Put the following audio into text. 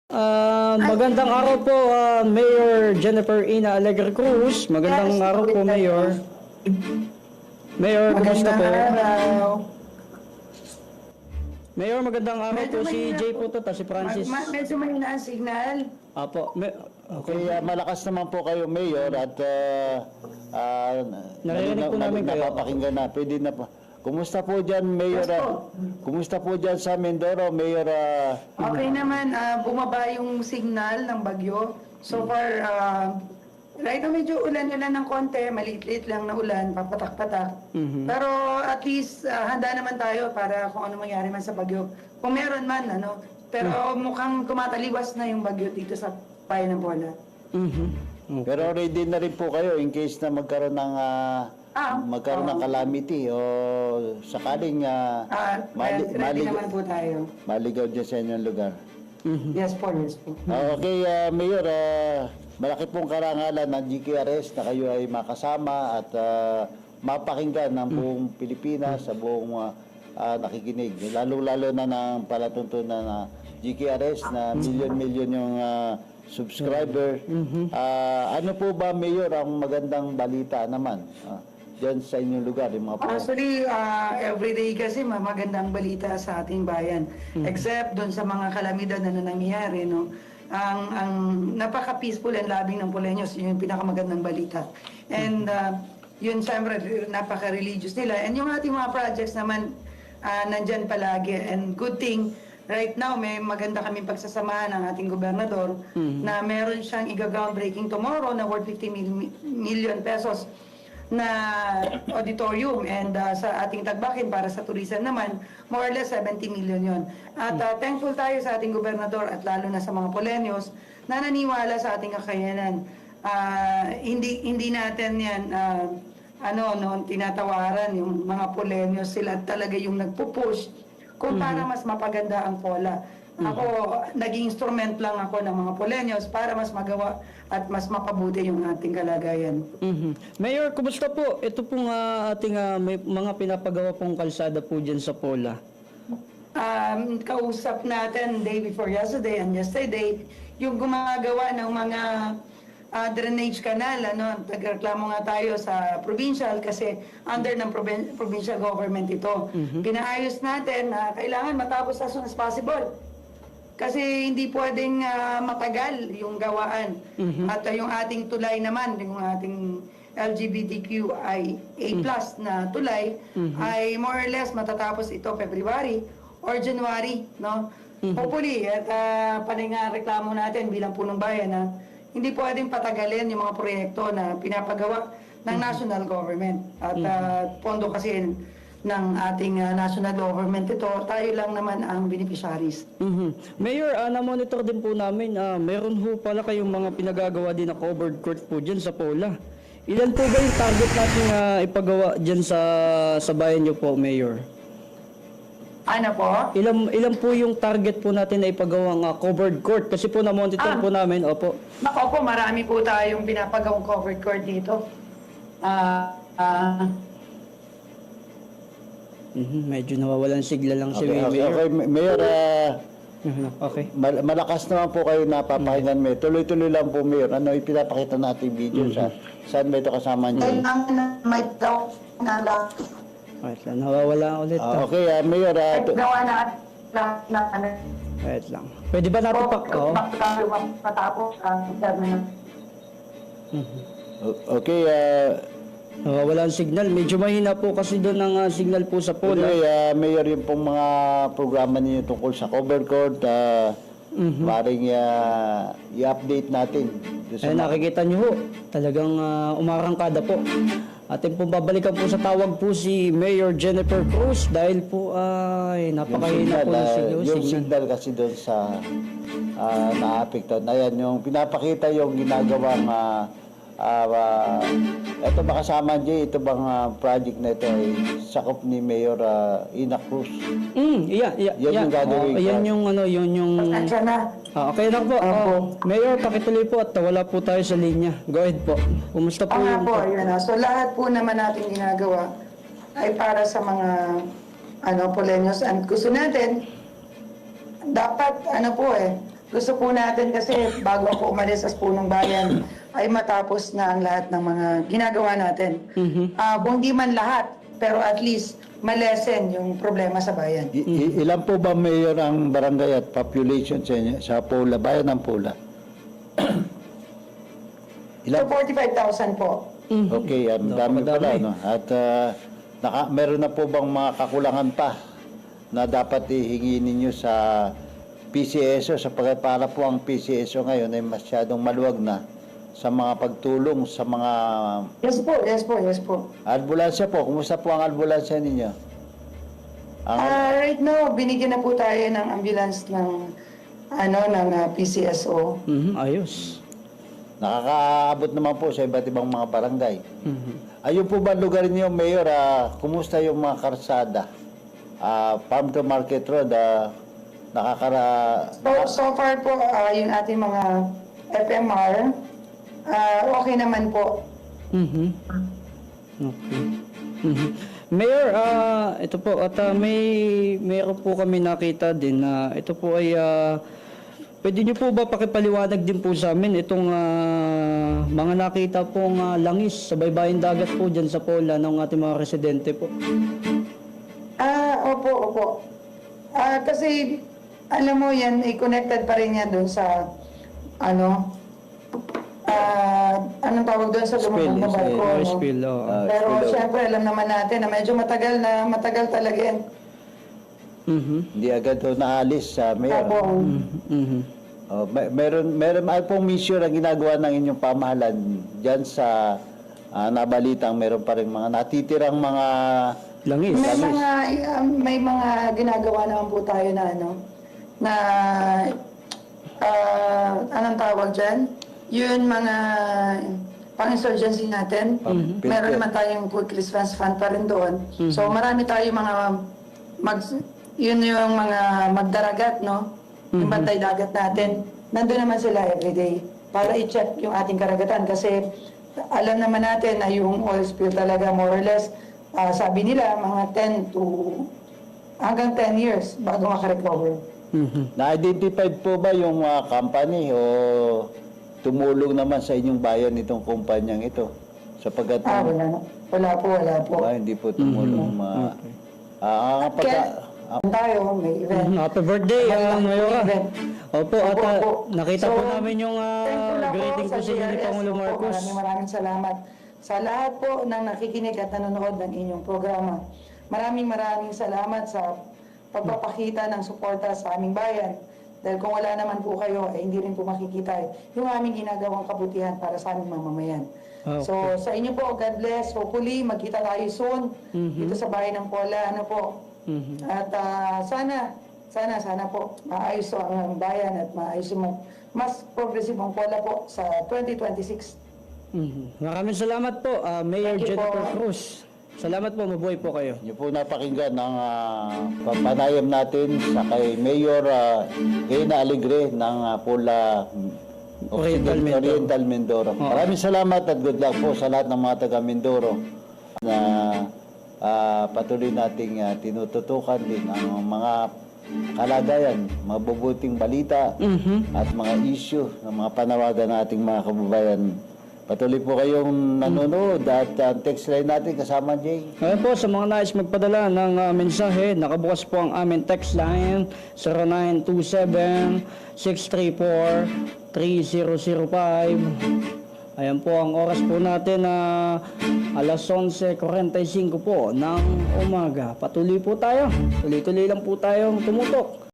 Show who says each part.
Speaker 1: Magandang araw po, Mayor Jennifer Ina Alegre Cruz. Magandang araw po, Mayor. Mayor, kumusta po?
Speaker 2: Araw.
Speaker 1: Mayor, magandang araw po. Si Jay po to, si Francis.
Speaker 2: Medyo mahina ang signal.
Speaker 1: Apo,
Speaker 3: Okay, malakas naman po kayo, Mayor, at
Speaker 1: Naririnig po namin kayo.
Speaker 3: napapakinggan na. Pwede na po. Kumusta po dyan, Mayor?
Speaker 2: Yes po.
Speaker 3: Kumusta po dyan sa Mindoro, Mayor?
Speaker 2: Okay naman, bumaba yung signal ng bagyo. So far, right now medyo ulan-ulan ng konti, maliit-liit lang na ulan, papatak-patak. Pero at least handa naman tayo para kung ano mangyari man sa bagyo. Kung meron man, ano. Pero mukhang tumataliwas na yung bagyo dito sa Bayan ng Bola.
Speaker 3: Pero ready na rin po kayo in case na magkaroon ng calamity o sakaling
Speaker 2: Ready naman po tayo.
Speaker 3: maligaw dyan sa inyong lugar.
Speaker 2: Yes po, yes po.
Speaker 3: Okay, Mayor, malaki pong karangalan ng GKRS na kayo ay makasama at mapakinggan ng buong Pilipinas, sa buong nakikinig. Lalo-lalo na ng palatuntunan na GKRS na milyon-milyon yung subscriber. Ano po ba, Mayor, ang magandang balita naman dyan sa inyong lugar? Yung mga
Speaker 2: Actually, everyday kasi magandang balita sa ating bayan. Except doon sa mga kalamidad na nangyayari, no? Ang napaka-peaceful and loving ng Poleños, yun yung pinakamagandang balita. And yun, siyempre, napaka-religious nila. And yung ating mga projects naman, nandyan palagi. And good thing, right now, may maganda kaming pagsasamahan ng ating gobernador na meron siyang i-groundbreaking tomorrow na worth 50 million pesos na auditorium, and sa ating Tagbakin para sa tourism naman, more or less 70 million yon. At thankful tayo sa ating gobernador at lalo na sa mga Poleños na naniwala sa ating kakayanan. Hindi natin yan tinatawaran yung mga Poleños, sila talaga yung nagpo-push kung para mas mapaganda ang Pola. Ako, naging instrument lang ako ng mga Poleños para mas magawa at mas mapabuti yung ating kalagayan.
Speaker 1: Mayor, kumusta po? Ito pong ating may mga pinapagawa pong kalsada po dyan sa Pola.
Speaker 2: Kausap natin day before yesterday and yesterday, yung gumagawa ng mga drainage canal, nagreklamo nga tayo sa provincial kasi under ng provincial government ito. Pinaayos natin na kailangan matapos as soon as possible. Kasi hindi pwedeng matagal yung gawaan. At yung ating tulay naman, yung ating LGBTQIA+ na tulay, ay more or less matatapos ito February or January, no? Hopefully, at panay nga reklamo natin bilang punong bayan na hindi pwedeng patagalin yung mga proyekto na pinapagawa ng national government. At pondo kasi ng ating national government ito, tayo lang naman ang beneficiaries.
Speaker 1: Mayor, na-monitor din po namin, meron ho pala kayong mga pinagagawa din na covered court po dyan sa Pola. Ilan po ba yung target natin ipagawa dyan sa bayan niyo po, Mayor?
Speaker 2: Ano po?
Speaker 1: Ilan po yung target po natin na ipagawang covered court? Kasi po na-monitor po namin, opo.
Speaker 2: Opo, marami po tayong pinapagawang covered court dito.
Speaker 1: Medyo nawawalan sigla lang si
Speaker 3: Okay,
Speaker 1: Mayor.
Speaker 3: Mayor,
Speaker 1: Okay.
Speaker 3: malakas naman po kayo napapakinggan, Mayor. Tuloy-tuloy lang po, Mayor. Ano ipinapakita natin video saan ba ito kasama niyo?
Speaker 2: May daw na lang.
Speaker 1: Wait lang, nawawala ulit.
Speaker 3: Okay, Mayor.
Speaker 2: Gawa na
Speaker 1: Wait lang. Pwede ba natin
Speaker 2: matapos ang terminal.
Speaker 3: Okay,
Speaker 1: Nawawala ang signal. Medyo mahina po kasi doon ang signal po sa Pola.
Speaker 3: anyway, Mayor, yung pong mga programa niyo tungkol sa cover court, maring i-update natin.
Speaker 1: Ay, nakikita nyo ho, talagang umarangkada po. Atin po babalikan po sa tawag po si Mayor Jennifer Cruz dahil po ay napakahina po ng signal.
Speaker 3: Yung signal kasi doon sa na-apektuhan. Ayan, yung pinapakita yung ginagawang ito ba kasama niyo, ito bang project na ito ay sakop ni Mayor Ina Cruz?
Speaker 1: Yan
Speaker 3: yung gagawin ko.
Speaker 1: yan yung
Speaker 2: Pasensya na.
Speaker 1: okay lang po. Mayor, pakituloy po at wala po tayo sa linya. Go ahead po. Kumusta po
Speaker 2: Oo nga
Speaker 1: yung...
Speaker 2: po, yun. So lahat po naman natin ginagawa ay para sa mga Poleños, and gusto natin dapat gusto po natin kasi bago ako umalis sa punong bayan ay matapos na ang lahat ng mga ginagawa natin. Kung di man lahat, pero at least malesen yung problema sa bayan.
Speaker 3: Ilan po ba mayor ang barangay at population sa inyo, sa Pola, bayan ng Pola?
Speaker 2: So 45,000 po.
Speaker 3: Okay, ang dami pala, no? At meron na po bang mga kakulangan pa na dapat ihingi ninyo sa PCSO sapagkat para po ang PCSO ngayon ay masyadong maluwag na sa mga pagtulong sa mga
Speaker 2: Yes po.
Speaker 3: ambulansya po. Kumusta po ang ambulansya ninyo?
Speaker 2: Right now, binigyan na po tayo ng ambulance ng PCSO.
Speaker 1: Ayos.
Speaker 3: Nakakaabot naman po sa iba't ibang mga barangay. Ayun po ba lugar niyo, Mayor? Kumusta yung mga karsada? Farm to Market Road,
Speaker 2: So far po, yung ating mga FMR, okay naman po.
Speaker 1: Okay. Mayor, ito po at mayroon po kami nakita din na ito po ay pwede niyo po ba pakipaliwanag din po sa amin itong mga nakita pong langis sa baybayin dagat po diyan sa Pola ng ating mga residente po.
Speaker 2: Opo. Kasi alam mo yan, connected pa rin yan doon sa anong tawag doon sa lumabang na barko.
Speaker 1: Oil
Speaker 2: no?
Speaker 1: spill,
Speaker 2: Pero syempre alam naman natin na medyo matagal talaga yan.
Speaker 3: Hindi agad po naalis sa Mayor.
Speaker 2: Opo.
Speaker 3: Meron ay pong mission na ginagawa ng inyong pamahalan diyan sa nabalitang meron pa rin mga natitirang mga
Speaker 1: langis.
Speaker 2: May mga ginagawa naman po tayo na anong tawag dyan? Yun mga pang-insurgency natin. Meron naman tayong quick response fund pa rin doon. So marami tayong mga yun yung mga magdaragat, no? Yung bantay dagat natin. Nandun naman sila everyday para i-check yung ating karagatan kasi alam naman natin na yung oil spill talaga more or less sabi nila mga 10 years bago makarecover.
Speaker 3: Na-identified po ba yung company o tumulong naman sa inyong bayan itong kumpanyang ito? Sapagkat
Speaker 2: Wala po.
Speaker 3: hindi po tumulong.
Speaker 2: Tayo, may event.
Speaker 1: Happy birthday, Mayora.
Speaker 2: Event.
Speaker 1: Opo, at
Speaker 2: Opo.
Speaker 1: nakita po namin yung
Speaker 2: Thankful ako
Speaker 1: greeting po sa inyo ni
Speaker 2: GRS.
Speaker 1: Pangulo
Speaker 2: Opo,
Speaker 1: Marcos.
Speaker 2: Maraming salamat sa lahat po ng nakikinig at nanonood ng inyong programa. Maraming salamat sa pagpapakita ng suporta sa aming bayan. Dahil kung wala naman po kayo, hindi rin po makikita yung aming ginagawang kabutihan para sa aming mamamayan.
Speaker 1: Okay.
Speaker 2: So sa inyo po, God bless. Hopefully, magkita tayo soon dito sa bayan ng Pola. At sana po maayos ang bayan at maayos mas progressive ang Pola po sa 2026.
Speaker 1: Maraming salamat po, Mayor
Speaker 2: Thank you
Speaker 1: Jennifer
Speaker 2: po.
Speaker 1: Cruz. Salamat po, mabuhay po kayo.
Speaker 3: Niyo po napakinggan ang papanayam natin sa kay Mayor Gayna Alegre ng Pola Oriental Mindoro. Maraming salamat at good luck po sa lahat ng mga taga Mindoro na patuloy nating tinututukan din ang mga kalagayan, mabubuting balita at mga issue ng mga panawagan ng ating mga kababayan. Patuloy po kayong nanonood at text line natin kasama Jay.
Speaker 1: Ngayon po, sa mga nais magpadala ng mensahe, nakabukas po ang aming text line 0927-634-3005. Ayan po ang oras po natin na alas 11:45 po ng umaga. Patuloy po tayo. Tuloy-tuloy lang po tayong tumutok.